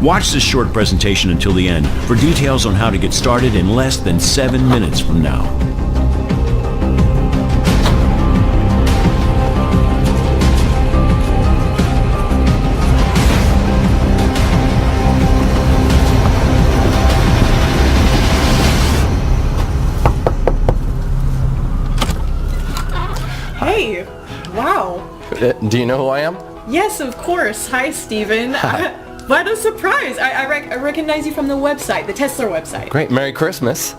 Watch this short presentation until the end for details on how to get started in less than 7 minutes from now. Hey, wow. Do you know who I am? Yes, of course. Hi, Steven. What a surprise. I recognize you from the website, the Tesla website. Great. Merry Christmas.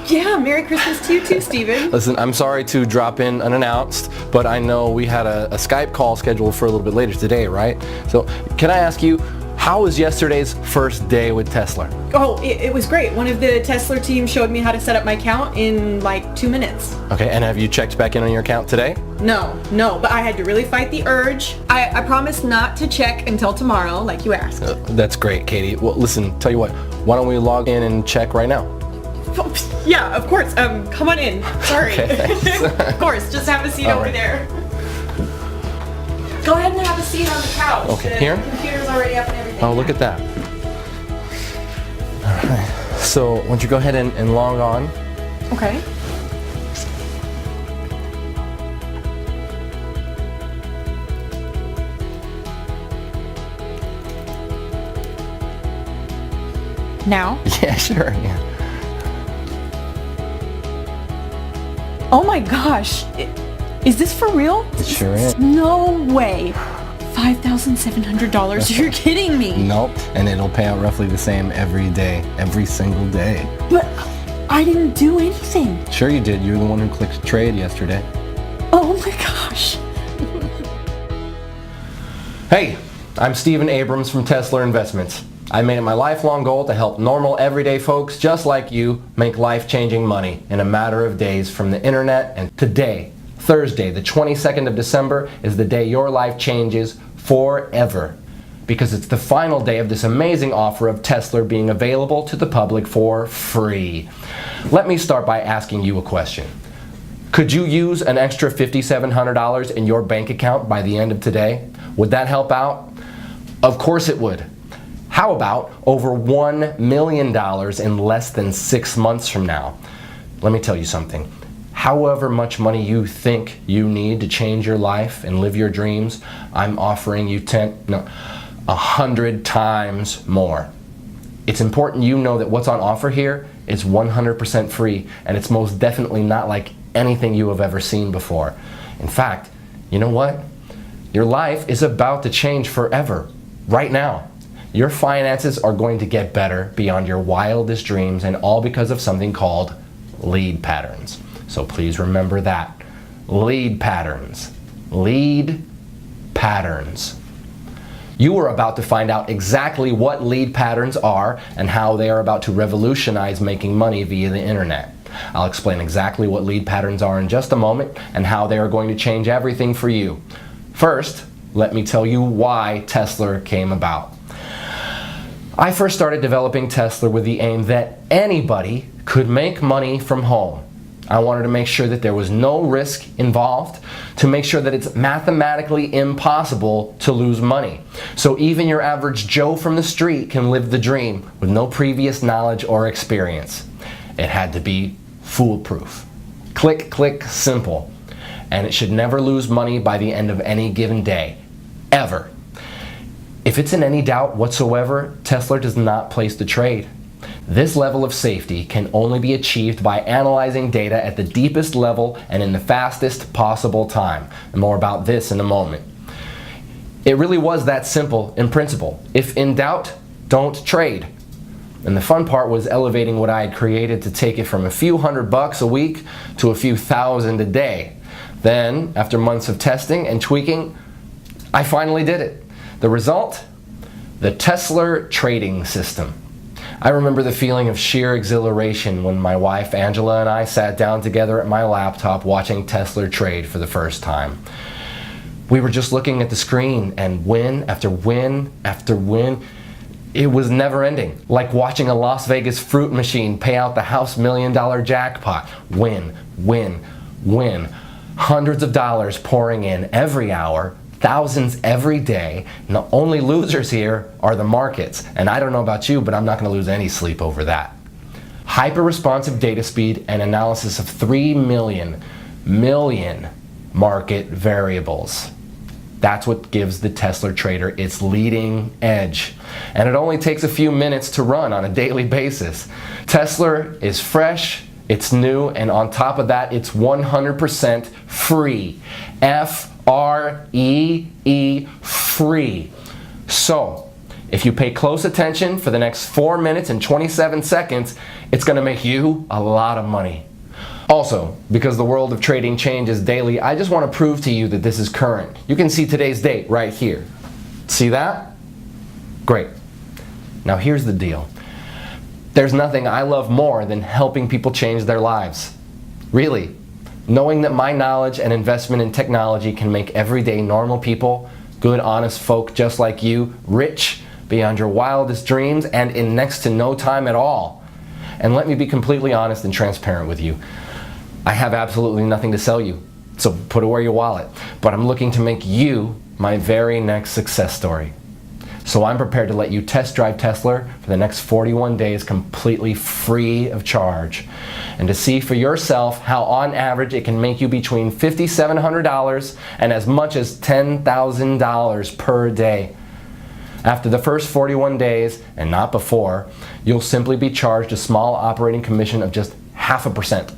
Yeah, Merry Christmas to you too, Steven. Listen, I'm sorry to drop in unannounced, but I know we had a Skype call scheduled for a little bit later today, right? So can I ask you, how was yesterday's first day with Tesla? Oh, it was great. One of the Tesla team showed me how to set up my account in like 2 minutes. Okay, and have you checked back in on your account today? No, but I had to really fight the urge. I promised not to check until tomorrow, like you asked. That's great, Katie. Well, listen, tell you what, why don't we log in and check right now? Yeah, of course. Come on in. Sorry. Okay, thanks. Of course, just have a seat over there. Go ahead and have a seat on the couch. Okay, the here? computer's already up and everything. Oh, look at that. All right. So, why don't you go ahead and log on? Okay. Now? Yeah, sure. Yeah. Oh my gosh. Is this for real? Sure is. No way. $5,700. You're kidding me. Nope. And it'll pay out roughly the same every day, every single day. But I didn't do anything. Sure you did. You're the one who clicked trade yesterday. Oh my gosh. Hey, I'm Steven Abrams from Tesla Investments. I made it my lifelong goal to help normal, everyday folks just like you make life-changing money in a matter of days from the internet. And today, Thursday, the 22nd of December, is the day your life changes forever. Because it's the final day of this amazing offer of Tesla being available to the public for free. Let me start by asking you a question. Could you use an extra $5,700 in your bank account by the end of today? Would that help out? Of course it would. How about over $1 million in less than 6 months from now? Let me tell you something. However much money you think you need to change your life and live your dreams, I'm offering you 100 times more. It's important you know that what's on offer here is 100% free, and it's most definitely not like anything you have ever seen before. In fact, you know what? Your life is about to change forever, right now. Your finances are going to get better beyond your wildest dreams, and all because of something called lead patterns. So please remember that. Lead patterns. Lead patterns. You are about to find out exactly what lead patterns are and how they are about to revolutionize making money via the internet. I'll explain exactly what lead patterns are in just a moment and how they are going to change everything for you. First, let me tell you why Tesla came about. I first started developing Tesla with the aim that anybody could make money from home. I wanted to make sure that there was no risk involved, to make sure that it's mathematically impossible to lose money. So even your average Joe from the street can live the dream with no previous knowledge or experience. It had to be foolproof. Click, click, simple. And it should never lose money by the end of any given day. Ever. If it's in any doubt whatsoever, Tesla does not place the trade. This level of safety can only be achieved by analyzing data at the deepest level and in the fastest possible time. And more about this in a moment. It really was that simple in principle. If in doubt, don't trade. And the fun part was elevating what I had created to take it from a few $100 a week to a few thousand a day. Then, after months of testing and tweaking, I finally did it. The result? The Tesla trading system. I remember the feeling of sheer exhilaration when my wife Angela and I sat down together at my laptop watching Tesla trade for the first time. We were just looking at the screen, and win after win after win. It was never ending, like watching a Las Vegas fruit machine pay out the house $1 million jackpot. Win, win, win. Hundreds of dollars pouring in every hour, thousands every day, and the only losers here are the markets. And I don't know about you, but I'm not going to lose any sleep over that. Hyper-responsive data speed and analysis of 3 million market variables. That's what gives the Tesla trader its leading edge. And it only takes a few minutes to run on a daily basis. Tesla is fresh, it's new, and on top of that, it's 100% free. F-R-E-E, free. So, if you pay close attention for the next 4 minutes and 27 seconds, it's going to make you a lot of money. Also, because the world of trading changes daily, I just want to prove to you that this is current. You can see today's date right here. See that? Great. Now here's the deal. There's nothing I love more than helping people change their lives. Really. Knowing that my knowledge and investment in technology can make everyday normal people, good honest folk just like you, rich beyond your wildest dreams and in next to no time at all. And let me be completely honest and transparent with you. I have absolutely nothing to sell you, so put away your wallet. But I'm looking to make you my very next success story. So I'm prepared to let you test drive Tesla for the next 41 days completely free of charge. And to see for yourself how on average it can make you between $5,700 and as much as $10,000 per day. After the first 41 days, and not before, you'll simply be charged a small operating commission of just 0.5%.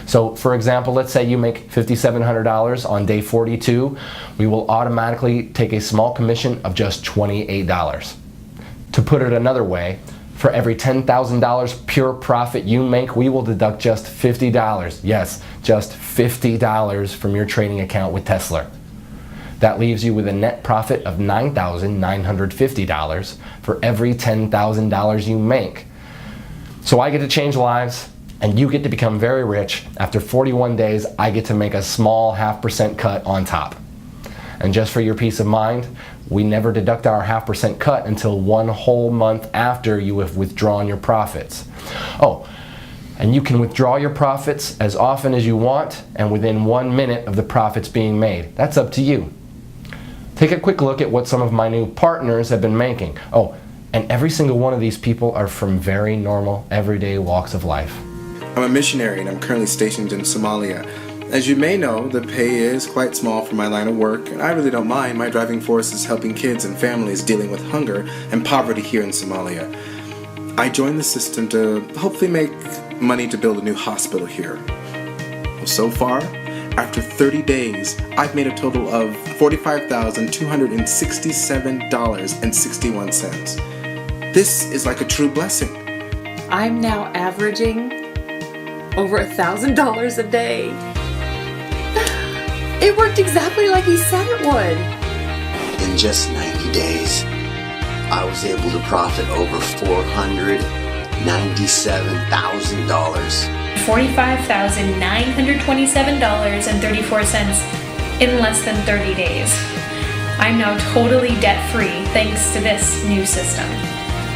So for example, let's say you make $5,700 on day 42, we will automatically take a small commission of just $28. To put it another way, for every $10,000 pure profit you make, we will deduct just $50. Yes, just $50 from your trading account with Tesla. That leaves you with a net profit of $9,950 for every $10,000 you make. So I get to change lives, and you get to become very rich. After 41 days, I get to make a small 0.5% cut on top. And just for your peace of mind, we never deduct our 0.5% cut until 1 whole month after you have withdrawn your profits. Oh, and you can withdraw your profits as often as you want and within 1 minute of the profits being made. That's up to you. Take a quick look at what some of my new partners have been making. Oh, and every single one of these people are from very normal, everyday walks of life. I'm a missionary and I'm currently stationed in Somalia. As you may know, the pay is quite small for my line of work, and I really don't mind. My driving force is helping kids and families dealing with hunger and poverty here in Somalia. I joined the system to hopefully make money to build a new hospital here. Well, so far, after 30 days, I've made a total of $45,267.61. This is like a true blessing. I'm now averaging over $1,000 a day. It worked exactly like he said it would. In just 90 days, I was able to profit over $497,000. $45,927.34 in less than 30 days. I'm now totally debt-free thanks to this new system.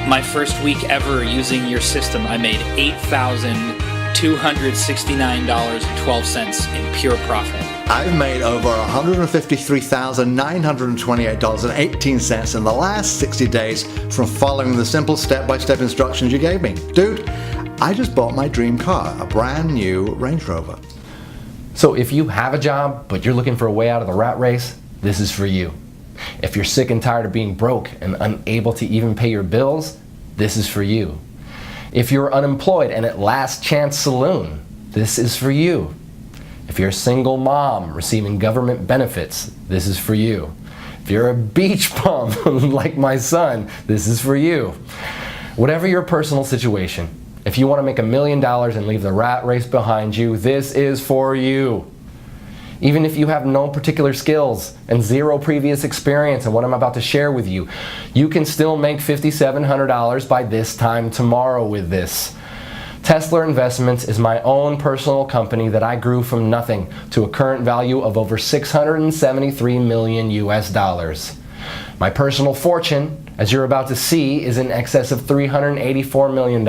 My first week ever using your system, I made $8,269.12 in pure profit. I've made over $153,928.18 in the last 60 days from following the simple step-by-step instructions you gave me. Dude, I just bought my dream car, a brand new Range Rover. So if you have a job, but you're looking for a way out of the rat race, this is for you. If you're sick and tired of being broke and unable to even pay your bills, this is for you. If you're unemployed and at Last Chance Saloon, this is for you. If you're a single mom receiving government benefits, this is for you. If you're a beach bum like my son, this is for you. Whatever your personal situation, if you want to make $1 million and leave the rat race behind you, this is for you. Even if you have no particular skills and zero previous experience in what I'm about to share with you, you can still make $5,700 by this time tomorrow with this. Tesla Investments is my own personal company that I grew from nothing to a current value of over $673 million US. My personal fortune, as you're about to see, is in excess of $384 million.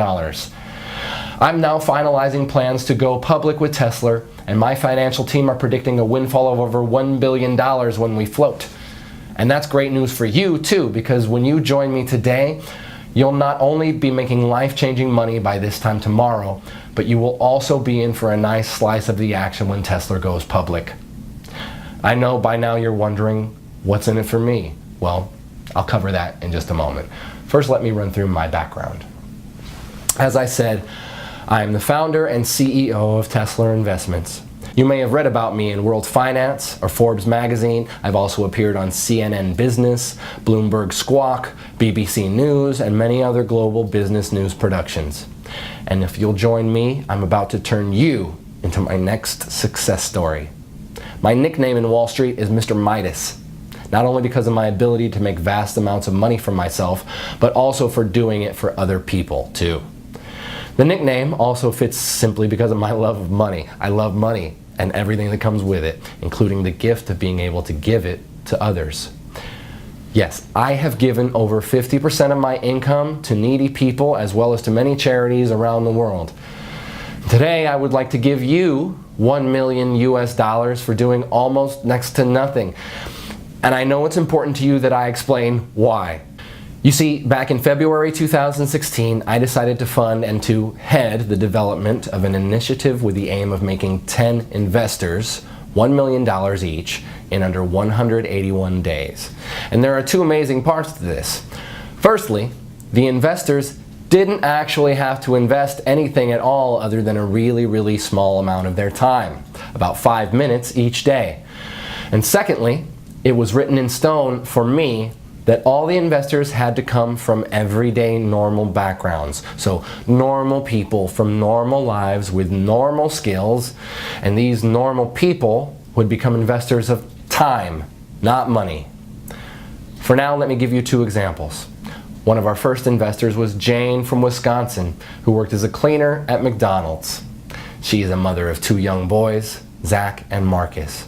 I'm now finalizing plans to go public with Tesla, and my financial team are predicting a windfall of over $1 billion when we float. And that's great news for you too, because when you join me today, you'll not only be making life-changing money by this time tomorrow, but you will also be in for a nice slice of the action when Tesla goes public. I know by now you're wondering, what's in it for me? Well, I'll cover that in just a moment. First, let me run through my background. As I said, I am the founder and CEO of Tesla Investments. You may have read about me in World Finance or Forbes magazine. I've also appeared on CNN Business, Bloomberg Squawk, BBC News, and many other global business news productions. And if you'll join me, I'm about to turn you into my next success story. My nickname in Wall Street is Mr. Midas, not only because of my ability to make vast amounts of money for myself, but also for doing it for other people too. The nickname also fits simply because of my love of money. I love money and everything that comes with it, including the gift of being able to give it to others. Yes, I have given over 50% of my income to needy people as well as to many charities around the world. Today, I would like to give you $1 million US for doing almost next to nothing. And I know it's important to you that I explain why. You see, back in February 2016, I decided to fund and to head the development of an initiative with the aim of making 10 investors $1 million each in under 181 days. And there are two amazing parts to this. Firstly, the investors didn't actually have to invest anything at all other than a really small amount of their time, about 5 minutes each day. And secondly, it was written in stone for me that all the investors had to come from everyday normal backgrounds. So normal people from normal lives with normal skills, and these normal people would become investors of time, not money. For now, let me give you two examples. One of our first investors was Jane from Wisconsin, who worked as a cleaner at McDonald's. She is a mother of 2 young boys, Zach and Marcus.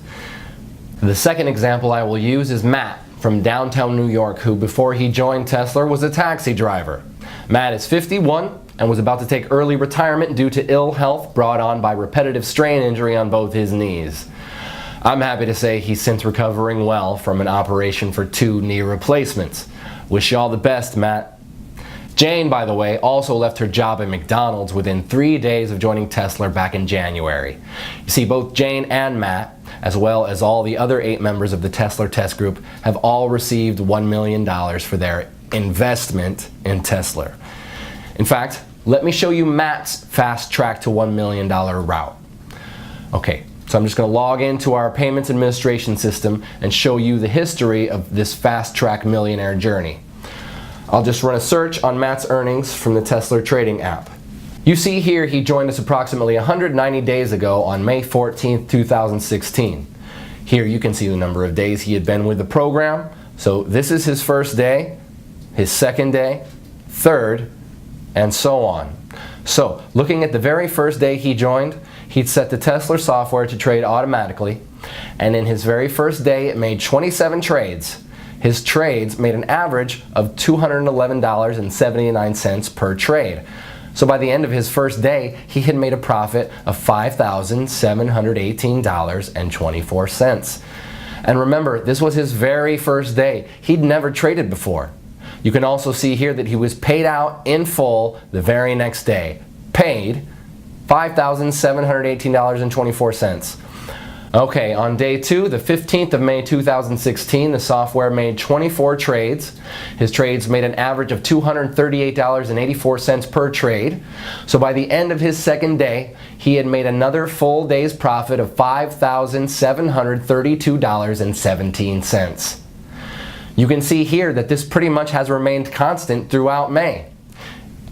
The second example I will use is Matt from downtown New York, who before he joined Tesla was a taxi driver. Matt is 51 and was about to take early retirement due to ill health brought on by repetitive strain injury on both his knees. I'm happy to say he's since recovering well from an operation for 2 knee replacements. Wish you all the best, Matt. Jane, by the way, also left her job at McDonald's within 3 days of joining Tesla back in January. You see, both Jane and Matt, as well as all the other 8 members of the Tesla Test Group, have all received $1 million for their investment in Tesla. In fact, let me show you Matt's fast track to $1 million route. Okay, so I'm just going to log into our payments administration system and show you the history of this fast track millionaire journey. I'll just run a search on Matt's earnings from the Tesla trading app. You see here he joined us approximately 190 days ago on May 14th, 2016. Here you can see the number of days he had been with the program. So this is his first day, his second day, third, and so on. So looking at the very first day he joined, he'd set the Tesla software to trade automatically, and in his very first day it made 27 trades. His trades made an average of $211.79 per trade. So by the end of his first day, he had made a profit of $5,718.24. And remember, this was his very first day. He'd never traded before. You can also see here that he was paid out in full the very next day. Paid $5,718.24. Okay, on day 2, the 15th of May 2016, the software made 24 trades. His trades made an average of $238.84 per trade. So by the end of his second day, he had made another full day's profit of $5,732.17. You can see here that this pretty much has remained constant throughout May.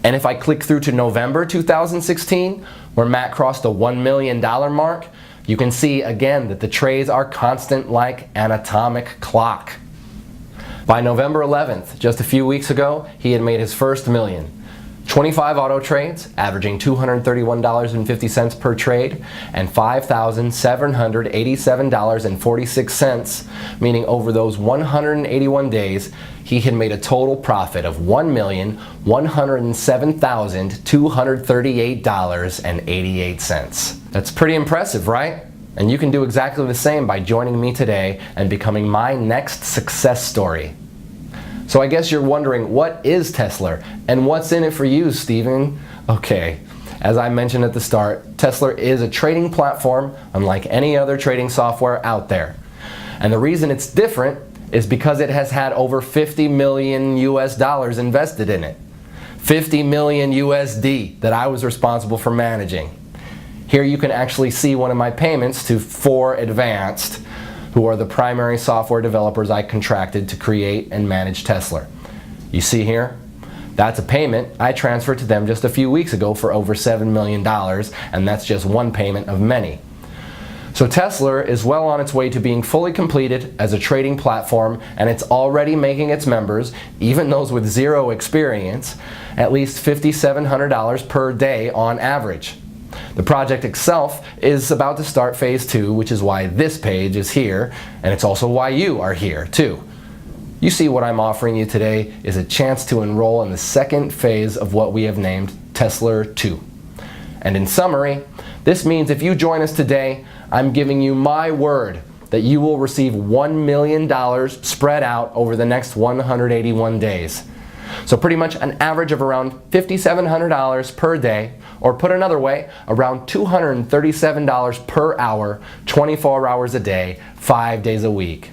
And if I click through to November 2016, where Matt crossed the $1 million mark, you can see again that the trades are constant like an atomic clock. By November 11th, just a few weeks ago, he had made his first million. 25 auto trades, averaging $231.50 per trade, and $5,787.46, meaning over those 181 days, he had made a total profit of $1,107,238.88. That's pretty impressive, right? And you can do exactly the same by joining me today and becoming my next success story. So I guess you're wondering, what is Tesla and what's in it for you, Steven? Okay, as I mentioned at the start, Tesla is a trading platform unlike any other trading software out there. And the reason it's different is because it has had over 50 million US dollars invested in it. 50 million USD that I was responsible for managing. Here you can actually see one of my payments to 4Advanced, who are the primary software developers I contracted to create and manage Tesla. You see here? That's a payment I transferred to them just a few weeks ago for over $7 million, and that's just one payment of many. So Tesla is well on its way to being fully completed as a trading platform, and it's already making its members, even those with zero experience, at least $5,700 per day on average. The project itself is about to start phase 2, which is why this page is here, and it's also why you are here too. You see, what I'm offering you today is a chance to enroll in the second phase of what we have named Tesla 2. And in summary, this means if you join us today, I'm giving you my word that you will receive $1 million spread out over the next 181 days. So pretty much an average of around $5,700 per day, or put another way, around $237 per hour, 24 hours a day, 5 days a week.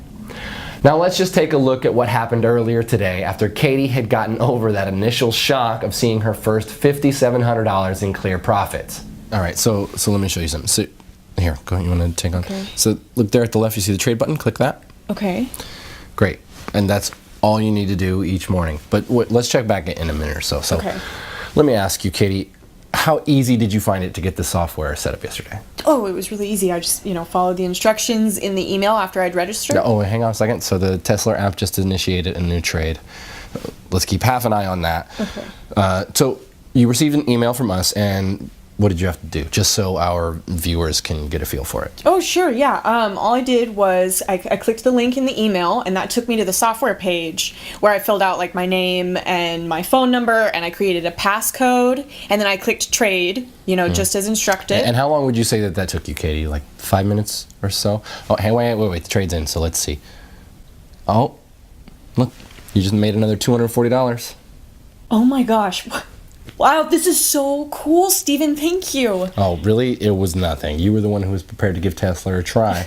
Now let's just take a look at what happened earlier today after Katie had gotten over that initial shock of seeing her first $5,700 in clear profits. All right, so let me show you something. So here, go ahead, you want to take on? Okay. So look there at the left, you see the trade button, click that. Okay. Great, and that's all you need to do each morning. But let's check back in a minute or so. So Okay. let me ask you, Katie, how easy did you find it to get the software set up yesterday? Oh, it was really easy. I just, followed the instructions in the email after I'd registered. Oh, hang on a second. So the Tesla app just initiated a new trade. Let's keep half an eye on that. Okay. So you received an email from us, and what did you have to do, just so our viewers can get a feel for it? Oh, sure, yeah. All I did was I clicked the link in the email, and that took me to the software page where I filled out like my name and my phone number, and I created a passcode, and then I clicked trade, just as instructed. And how long would you say that took you, Katie? Like 5 minutes or so? Oh, hey, wait, the trade's in, so let's see. Oh, look, you just made another $240. Oh my gosh. Wow, this is so cool, Steven. Thank you. Oh, really? It was nothing. You were the one who was prepared to give Tesla a try.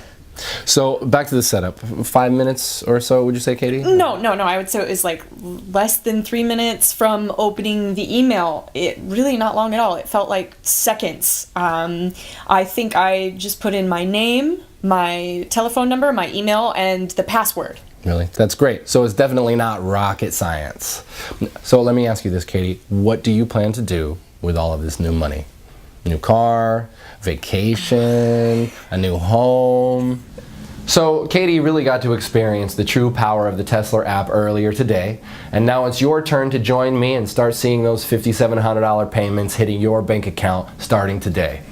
So back to the setup. 5 minutes or so, would you say, Katie? No. I would say it was like less than 3 minutes from opening the email. It really not long at all. It felt like seconds. I think I just put in my name, my telephone number, my email, and the password. Really? That's great. So it's definitely not rocket science. So let me ask you this, Katie. What do you plan to do with all of this new money? New car, vacation, a new home? So Katie really got to experience the true power of the Tesla app earlier today, and now it's your turn to join me and start seeing those $5,700 payments hitting your bank account starting today.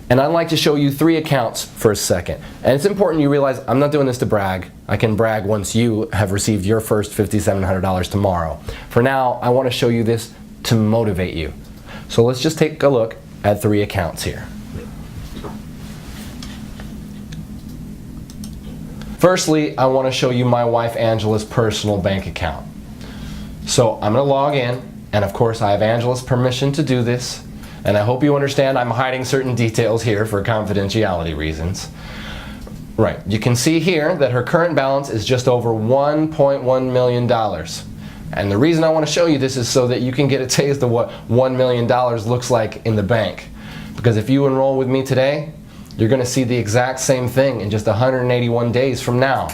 And I'd like to show you 3 accounts for a second. And it's important you realize I'm not doing this to brag. I can brag once you have received your first $5,700 tomorrow. For now, I want to show you this to motivate you. So let's just take a look at 3 accounts here. Firstly, I want to show you my wife Angela's personal bank account. So I'm going to log in, and of course I have Angela's permission to do this. And I hope you understand I'm hiding certain details here for confidentiality reasons. Right, you can see here that her current balance is just over $1.1 million. And the reason I want to show you this is so that you can get a taste of what $1 million looks like in the bank. Because if you enroll with me today, you're going to see the exact same thing in just 181 days from now.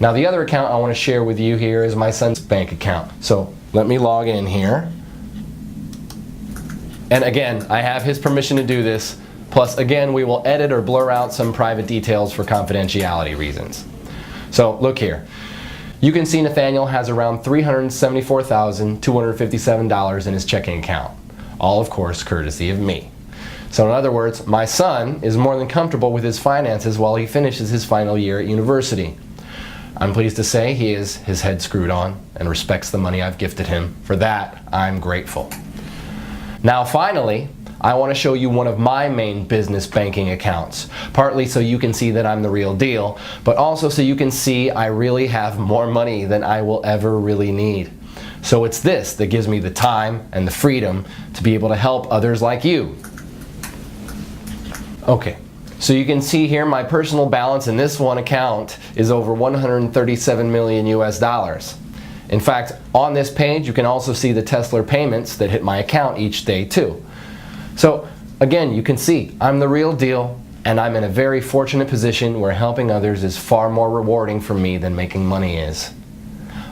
Now the other account I want to share with you here is my son's bank account. So let me log in here. And again, I have his permission to do this. Plus, again, we will edit or blur out some private details for confidentiality reasons. So, look here. You can see Nathaniel has around $374,257 in his checking account. All, of course, courtesy of me. So, in other words, my son is more than comfortable with his finances while he finishes his final year at university. I'm pleased to say he has his head screwed on and respects the money I've gifted him. For that, I'm grateful. Now finally, I want to show you one of my main business banking accounts, partly so you can see that I'm the real deal, but also so you can see I really have more money than I will ever really need. So it's this that gives me the time and the freedom to be able to help others like you. Okay, so you can see here my personal balance in this one account is over 137 million US dollars. In fact, on this page you can also see the Tesla payments that hit my account each day too. So again, you can see I'm the real deal, and I'm in a very fortunate position where helping others is far more rewarding for me than making money is.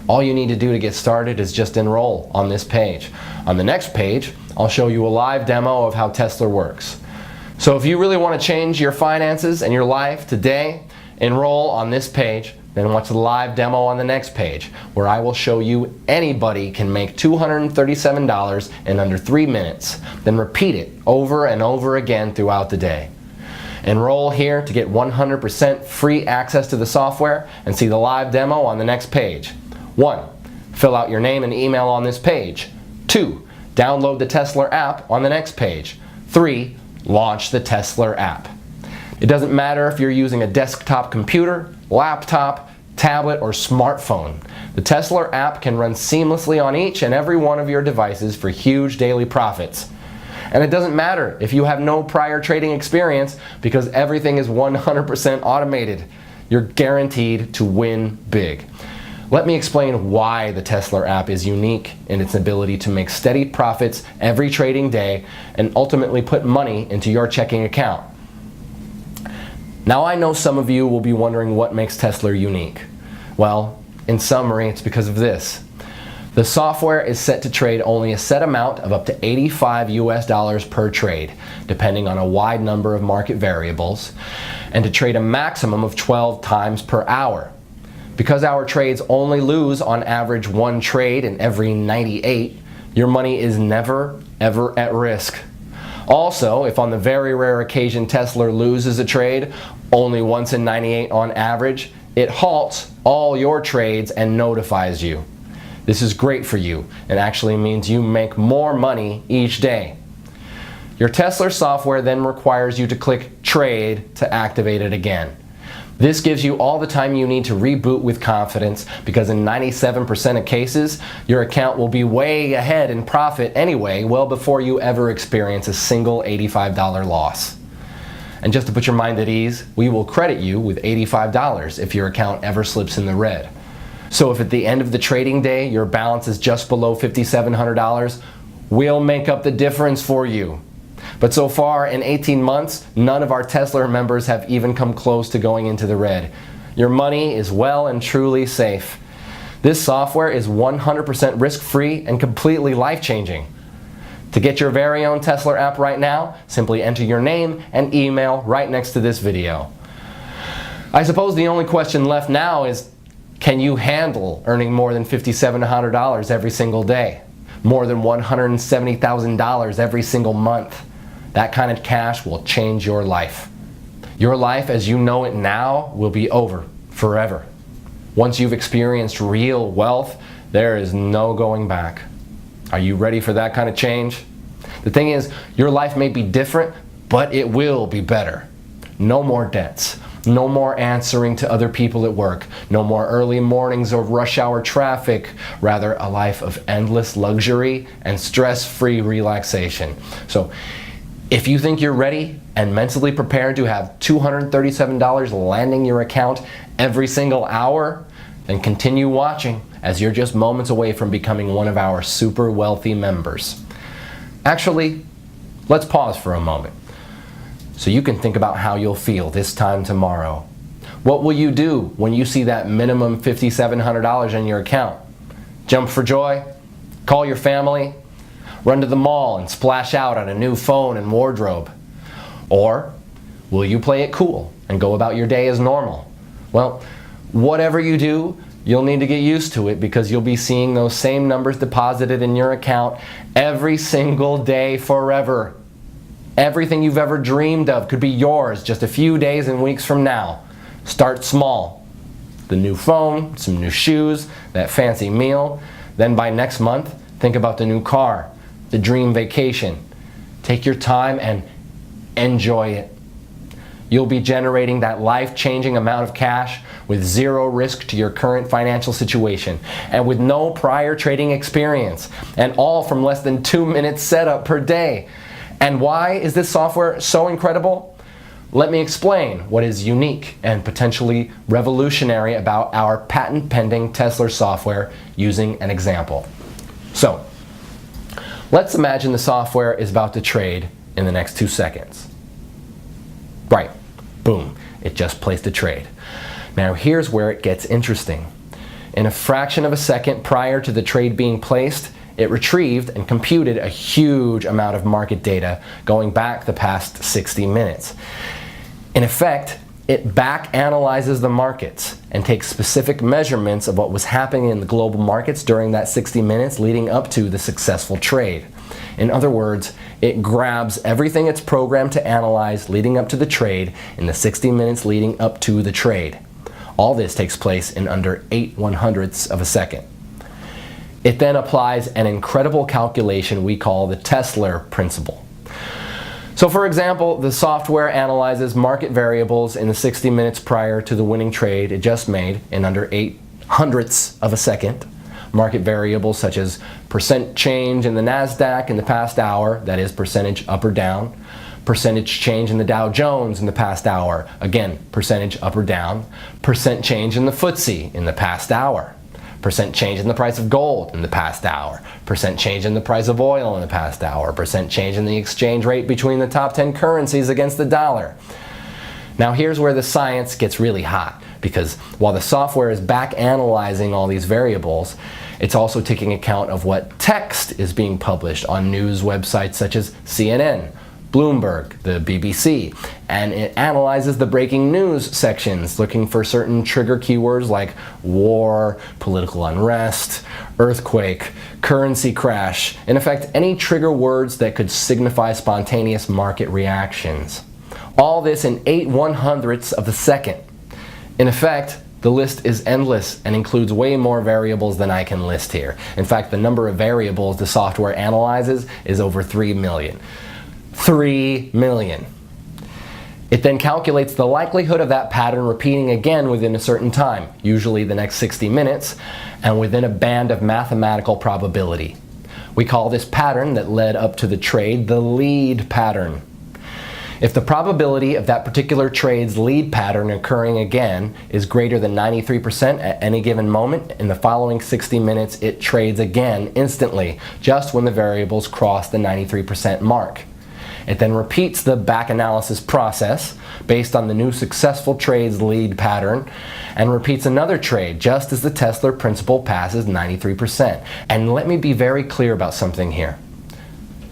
All you need to do to get started is just enroll on this page. On the next page, I'll show you a live demo of how Tesla works. So if you really want to change your finances and your life today, enroll on this page, then watch the live demo on the next page, where I will show you anybody can make $237 in under 3 minutes, then repeat it over and over again throughout the day. Enroll here to get 100% free access to the software and see the live demo on the next page. 1. Fill out your name and email on this page. 2. Download the Tesla app on the next page. 3. Launch the Tesla app. It doesn't matter if you're using a desktop computer, laptop, tablet, or smartphone. The Tesla app can run seamlessly on each and every one of your devices for huge daily profits. And it doesn't matter if you have no prior trading experience, because everything is 100% automated. You're guaranteed to win big. Let me explain why the Tesla app is unique in its ability to make steady profits every trading day and ultimately put money into your checking account. Now I know some of you will be wondering what makes Tesla unique. Well, in summary, it's because of this. The software is set to trade only a set amount of up to 85 US dollars per trade, depending on a wide number of market variables, and to trade a maximum of 12 times per hour. Because our trades only lose on average 1 trade in every 98, your money is never, ever at risk. Also, if on the very rare occasion Tesla loses a trade, only once in 98 on average, it halts all your trades and notifies you. This is great for you. It actually means you make more money each day. Your Tesla software then requires you to click Trade to activate it again. This gives you all the time you need to reboot with confidence, because in 97% of cases, your account will be way ahead in profit anyway, well before you ever experience a single $85 loss. And just to put your mind at ease, we will credit you with $85 if your account ever slips in the red. So if at the end of the trading day your balance is just below $5,700, we'll make up the difference for you. But so far, in 18 months, none of our Tesla members have even come close to going into the red. Your money is well and truly safe. This software is 100% risk-free and completely life-changing. To get your very own Tesla app right now, simply enter your name and email right next to this video. I suppose the only question left now is, can you handle earning more than $5,700 every single day? More than $170,000 every single month? That kind of cash will change your life. Your life as you know it now will be over forever. Once you've experienced real wealth, there is no going back. Are you ready for that kind of change? The thing is, your life may be different, but it will be better. No more debts. No more answering to other people at work. No more early mornings or rush hour traffic. Rather, a life of endless luxury and stress-free relaxation. So, if you think you're ready and mentally prepared to have $237 landing your account every single hour, then continue watching, as you're just moments away from becoming one of our super wealthy members. Actually, let's pause for a moment so you can think about how you'll feel this time tomorrow. What will you do when you see that minimum $5,700 in your account? Jump for joy? Call your family? Run to the mall and splash out on a new phone and wardrobe? Or will you play it cool and go about your day as normal? Well, whatever you do, you'll need to get used to it, because you'll be seeing those same numbers deposited in your account every single day forever. Everything you've ever dreamed of could be yours just a few days and weeks from now. Start small. The new phone, some new shoes, that fancy meal. Then by next month, think about the new car, the dream vacation. Take your time and enjoy it. You'll be generating that life-changing amount of cash with zero risk to your current financial situation and with no prior trading experience, and all from less than 2 minutes setup per day. And why is this software so incredible? Let me explain what is unique and potentially revolutionary about our patent-pending Tesla software using an example. So, let's imagine the software is about to trade in the next 2 seconds. Right, boom, it just placed a trade. Now here's where it gets interesting. In a fraction of a second prior to the trade being placed, it retrieved and computed a huge amount of market data going back the past 60 minutes. In effect, it back analyzes the markets and takes specific measurements of what was happening in the global markets during that 60 minutes leading up to the successful trade. In other words, it grabs everything it's programmed to analyze leading up to the trade in the 60 minutes leading up to the trade. All this takes place in under 8/100ths of a second. It then applies an incredible calculation we call the Tesla principle. So for example, the software analyzes market variables in the 60 minutes prior to the winning trade it just made in under 8/100ths of a second. Market variables such as percent change in the NASDAQ in the past hour, that is percentage up or down, percentage change in the Dow Jones in the past hour, again percentage up or down, percent change in the FTSE in the past hour, percent change in the price of gold in the past hour, percent change in the price of oil in the past hour, percent change in the exchange rate between the top 10 currencies against the dollar. Now here's where the science gets really hot, because while the software is back analyzing all these variables, it's also taking account of what text is being published on news websites such as CNN, Bloomberg, the BBC, and it analyzes the breaking news sections looking for certain trigger keywords like war, political unrest, earthquake, currency crash, in effect any trigger words that could signify spontaneous market reactions. All this in 8/100ths of a second. In effect, the list is endless and includes way more variables than I can list here. In fact, the number of variables the software analyzes is over 3 million. 3 million. It then calculates the likelihood of that pattern repeating again within a certain time, usually the next 60 minutes, and within a band of mathematical probability. We call this pattern that led up to the trade the lead pattern. If the probability of that particular trade's lead pattern occurring again is greater than 93% at any given moment, in the following 60 minutes it trades again instantly, just when the variables cross the 93% mark. It then repeats the back analysis process based on the new successful trade's lead pattern and repeats another trade just as the Tesla principle passes 93%. And let me be very clear about something here.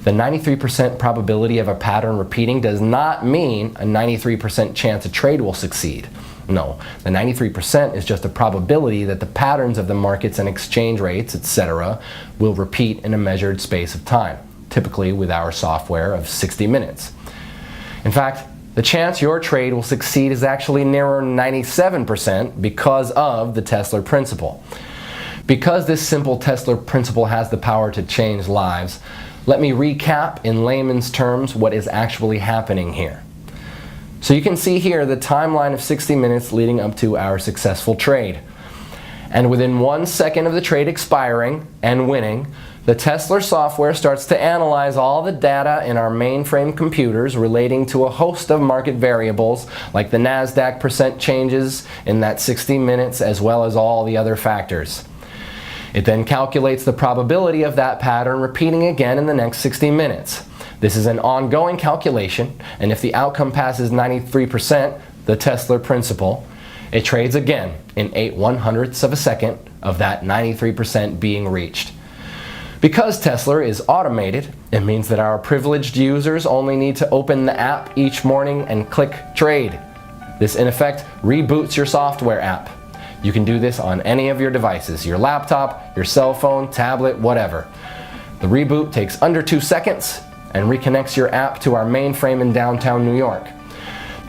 The 93% probability of a pattern repeating does not mean a 93% chance a trade will succeed. No, the 93% is just a probability that the patterns of the markets and exchange rates, etc., will repeat in a measured space of time, typically with our software of 60 minutes. In fact, the chance your trade will succeed is actually nearer 97% because of the Tesla principle. Because this simple Tesla principle has the power to change lives, let me recap in layman's terms what is actually happening here. So you can see here the timeline of 60 minutes leading up to our successful trade. And within 1 second of the trade expiring and winning, the Tesla software starts to analyze all the data in our mainframe computers relating to a host of market variables like the NASDAQ percent changes in that 60 minutes as well as all the other factors. It then calculates the probability of that pattern repeating again in the next 60 minutes. This is an ongoing calculation, and if the outcome passes 93%, the Tesla principle, it trades again in 8/100ths of a second of that 93% being reached. Because Tesla is automated, it means that our privileged users only need to open the app each morning and click trade. This in effect reboots your software app. You can do this on any of your devices, your laptop, your cell phone, tablet, whatever. The reboot takes under 2 seconds and reconnects your app to our mainframe in downtown New York.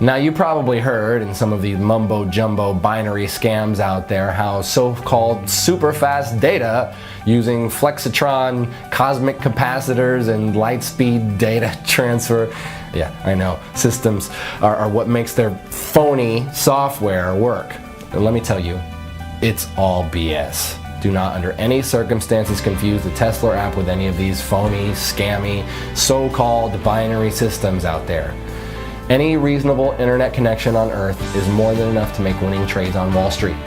Now you probably heard in some of these mumbo-jumbo binary scams out there how so-called super fast data using flexitron, cosmic capacitors, and light-speed data transfer, yeah, I know, systems are what makes their phony software work. And let me tell you, it's all BS. Do not under any circumstances confuse the Tesla app with any of these phony, scammy, so-called binary systems out there. Any reasonable internet connection on Earth is more than enough to make winning trades on Wall Street.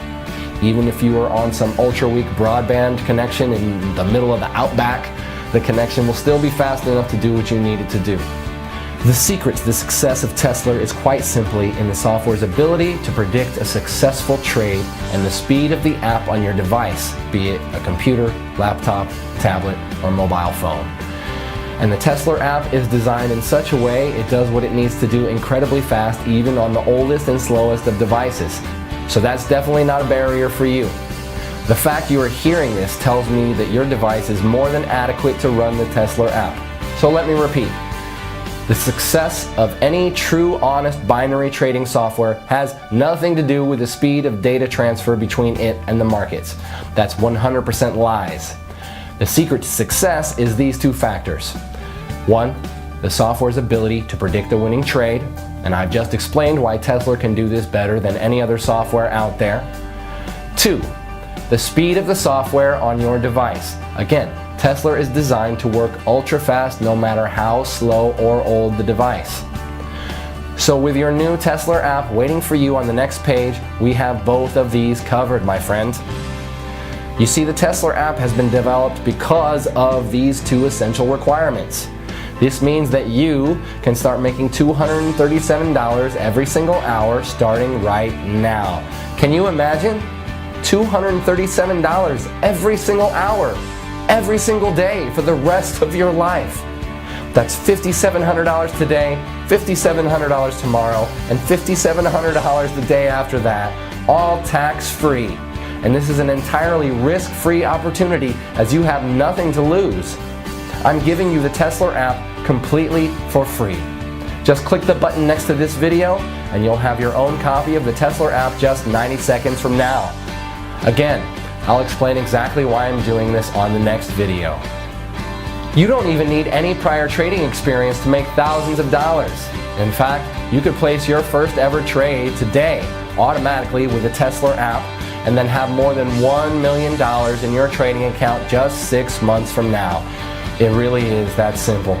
Even if you are on some ultra-weak broadband connection in the middle of the outback, the connection will still be fast enough to do what you need it to do. The secret to the success of Tesla is quite simply in the software's ability to predict a successful trade and the speed of the app on your device, be it a computer, laptop, tablet, or mobile phone. And the Tesla app is designed in such a way it does what it needs to do incredibly fast even on the oldest and slowest of devices. So that's definitely not a barrier for you. The fact you are hearing this tells me that your device is more than adequate to run the Tesla app. So let me repeat. The success of any true, honest binary trading software has nothing to do with the speed of data transfer between it and the markets. That's 100% lies. The secret to success is these two factors. One, the software's ability to predict a winning trade, and I've just explained why Tesla can do this better than any other software out there. Two, the speed of the software on your device. Again, Tesla is designed to work ultra fast no matter how slow or old the device. So with your new Tesla app waiting for you on the next page, we have both of these covered, my friends. You see, the Tesla app has been developed because of these two essential requirements. This means that you can start making $237 every single hour starting right now. Can you imagine? $237 every single hour, every single day for the rest of your life. That's $5,700 today, $5,700 tomorrow, and $5,700 the day after that, all tax-free. And this is an entirely risk-free opportunity as you have nothing to lose. I'm giving you the Tesla app completely for free. Just click the button next to this video and you'll have your own copy of the Tesla app just 90 seconds from now. Again, I'll explain exactly why I'm doing this on the next video. You don't even need any prior trading experience to make thousands of dollars. In fact, you could place your first ever trade today automatically with the Tesla app and then have more than $1 million in your trading account just 6 months from now. It really is that simple.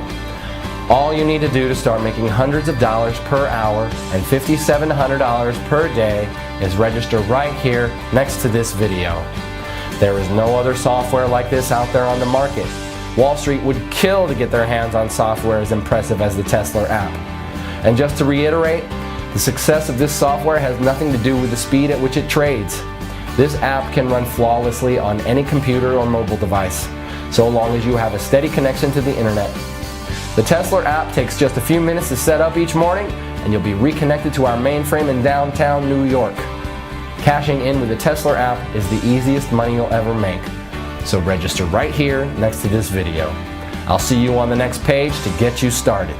All you need to do to start making hundreds of dollars per hour and $5,700 per day is register right here next to this video. There is no other software like this out there on the market. Wall Street would kill to get their hands on software as impressive as the Tesla app. And just to reiterate, the success of this software has nothing to do with the speed at which it trades. This app can run flawlessly on any computer or mobile device, so long as you have a steady connection to the internet. The Tesla app takes just a few minutes to set up each morning, and you'll be reconnected to our mainframe in downtown New York. Cashing in with the Tesla app is the easiest money you'll ever make. So register right here next to this video. I'll see you on the next page to get you started.